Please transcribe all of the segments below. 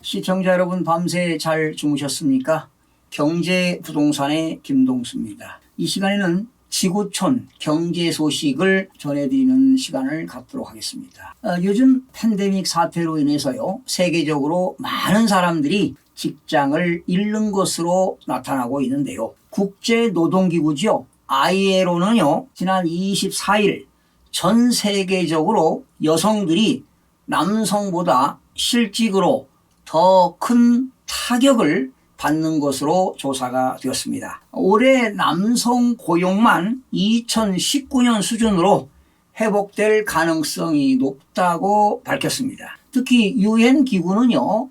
시청자 여러분, 밤새 잘 주무셨습니까? 경제 부동산의 김동수입니다. 이 시간에는 지구촌 경제 소식을 전해드리는 시간을 갖도록 하겠습니다. 요즘 팬데믹 사태로 인해서요, 세계적으로 많은 사람들이 직장을 잃는 것으로 나타나고 있는데요. 국제노동기구죠, ILO는요, 지난 24일 전 세계적으로 여성들이 남성보다 실직으로 더 큰 타격을 받는 것으로 조사가 되었습니다. 올해 남성 고용만 2019년 수준으로 회복될 가능성이 높다고 밝혔습니다. 특히 유엔 기구는요,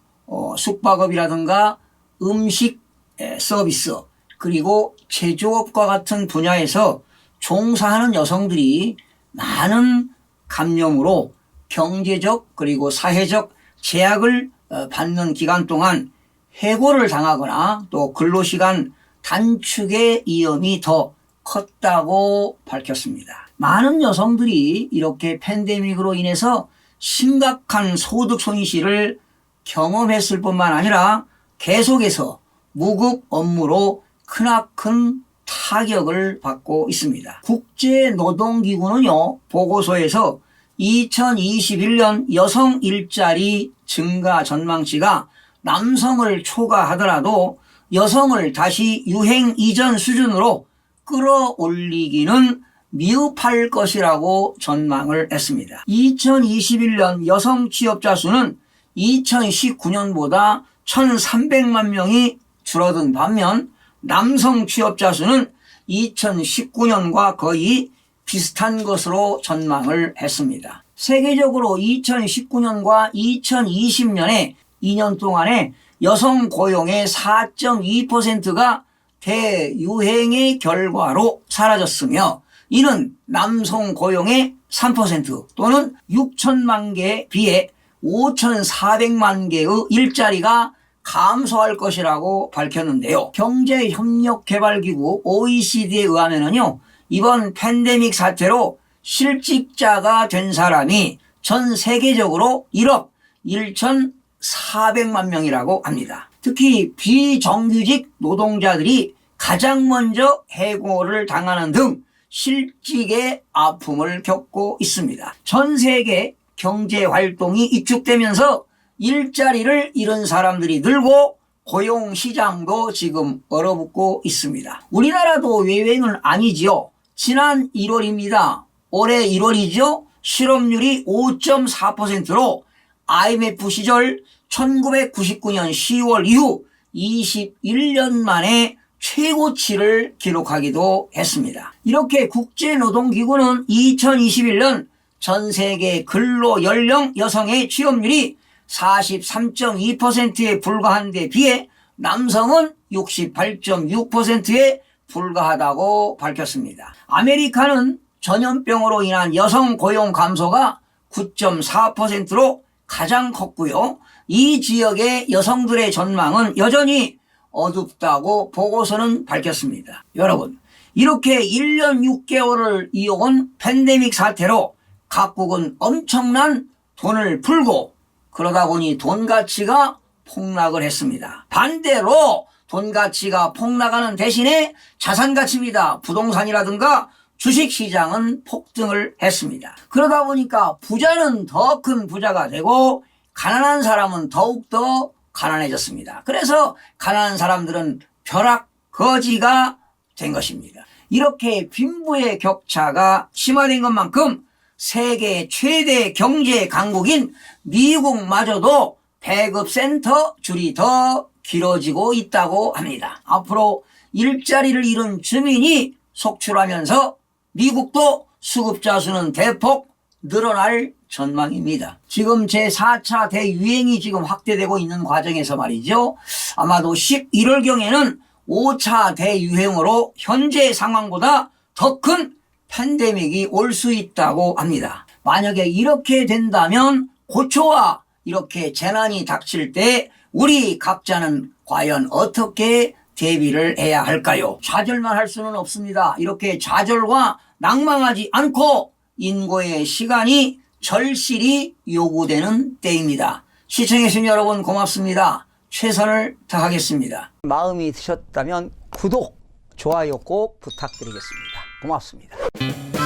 숙박업이라든가 음식 서비스 그리고 제조업과 같은 분야에서 종사하는 여성들이 많은 감염으로 경제적 그리고 사회적 제약을 받는 기간 동안 해고를 당하거나 또 근로시간 단축의 위험이 더 컸다고 밝혔습니다. 많은 여성들이 이렇게 팬데믹으로 인해서 심각한 소득 손실을 경험했을 뿐만 아니라 계속해서 무급 업무로 크나큰 타격을 받고 있습니다. 국제노동기구는요, 보고서에서 2021년 여성 일자리 증가 전망치가 남성을 초과하더라도 여성을 다시 유행 이전 수준으로 끌어올리기는 미흡할 것이라고 전망을 했습니다. 2021년 여성 취업자 수는 2019년보다 1,300만 명이 줄어든 반면 남성 취업자 수는 2019년과 거의 비슷한 것으로 전망을 했습니다. 세계적으로 2019년과 2020년에 2년 동안에 여성 고용의 4.2%가 대유행의 결과로 사라졌으며, 이는 남성 고용의 3% 또는 6천만 개에 비해 5,400만 개의 일자리가 감소할 것이라고 밝혔는데요. 경제협력개발기구 OECD에 의하면요, 이번 팬데믹 사태로 실직자가 된 사람이 전 세계적으로 1억 1,400만 명이라고 합니다. 특히 비정규직 노동자들이 가장 먼저 해고를 당하는 등 실직의 아픔을 겪고 있습니다. 전 세계 경제활동이 위축되면서 일자리를 잃은 사람들이 늘고 고용시장도 지금 얼어붙고 있습니다. 우리나라도 외외는 아니지요. 지난 1월입니다. 올해 1월이죠. 실업률이 5.4%로 IMF 시절 1999년 10월 이후 21년 만에 최고치를 기록하기도 했습니다. 이렇게 국제노동기구는 2021년 전 세계 근로연령 여성의 취업률이 43.2%에 불과한 데 비해 남성은 68.6%에 불과하다고 밝혔습니다. 아메리카는 전염병으로 인한 여성 고용 감소가 9.4%로 가장 컸고요. 이 지역의 여성들의 전망은 여전히 어둡다고 보고서는 밝혔습니다. 여러분, 이렇게 1년 6개월을 이어온 팬데믹 사태로 각국은 엄청난 돈을 풀고 그러다 보니 돈 가치가 폭락을 했습니다. 반대로 돈 가치가 폭락하는 대신에 자산 가치입니다. 부동산이라든가 주식시장은 폭등을 했습니다. 그러다 보니까 부자는 더 큰 부자가 되고 가난한 사람은 더욱더 가난해졌습니다. 그래서 가난한 사람들은 벼락거지가 된 것입니다. 이렇게 빈부의 격차가 심화된 것만큼 세계 최대 경제 강국인 미국마저도 배급센터 줄이 더 길어지고 있다고 합니다. 앞으로 일자리를 잃은 주민이 속출하면서 미국도 수급자 수는 대폭 늘어날 전망입니다. 지금 제4차 대유행이 지금 확대되고 있는 과정에서 말이죠. 아마도 11월경에는 5차 대유행으로 현재 상황보다 더 큰 팬데믹이 올 수 있다고 합니다. 만약에 이렇게 된다면 고초와 이렇게 재난이 닥칠 때 우리 각자는 과연 어떻게 대비를 해야 할까요? 좌절만 할 수는 없습니다. 이렇게 좌절과 낭망하지 않고 인고의 시간이 절실히 요구되는 때입니다. 시청해주신 여러분 고맙습니다. 최선을 다하겠습니다. 마음이 드셨다면 구독, 좋아요 꼭 부탁드리겠습니다. 고맙습니다.